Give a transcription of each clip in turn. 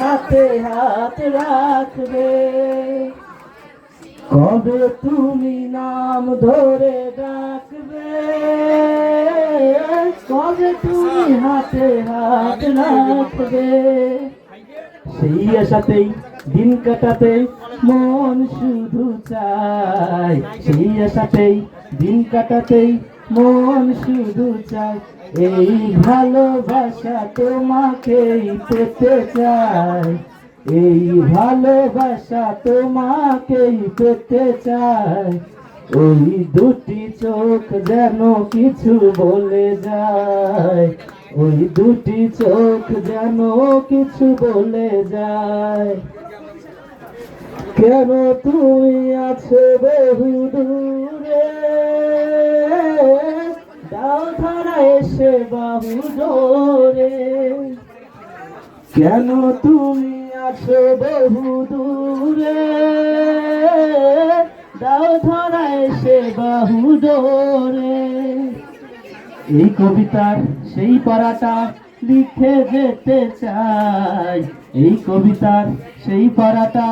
হাতে হাত রাখবে, কবে তুমি নাম ধরে ডাকবে, কবে তুমি হাতে হাত রাখবে। সেই আশাতেই দিন কাটাতে মন শুধু চায়, সেই আশাতেই দিন কাটাতেই মন শুধু চায়, এই ভালোবাসা তোমাকেই পেতে চায়, এই ভালোবাসা তোমাকেই পেতে চায়। ওই দুটি চোখ যেন কিছু বলে যায়, ওই দুটি চোখ যেন কিছু বলে যায়। কেন তুমি আছো বহু দূরে, দাও ধরা এসে বাহু জোরে, কেন তুমি আছো বহু দূরে, দাও ধরা এসে বাহু জোরে। এই কবিতার সেই পারাটা লিখে যেতে চাই, এই কবিতার সেই পারাটা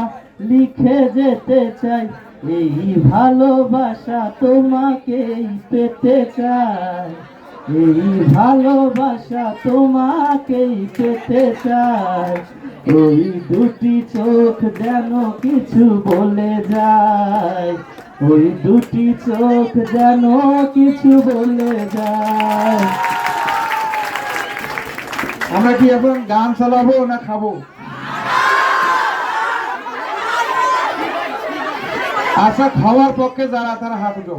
লিখে যেতে চাই, এই ভালোবাসা তোমাকেই পেতে চাই, এই ভালোবাসা তোমাকেই পেতে চাই। ওই দুটি চোখ যেন কিছু বলে যায়, ওই দুটি চোখ যেন কিছু বলে যায়। আমরা কি এখন গান চালাবো না খাবো? আচ্ছা, খাওয়ার পক্ষে যারা তারা হাত উঠো।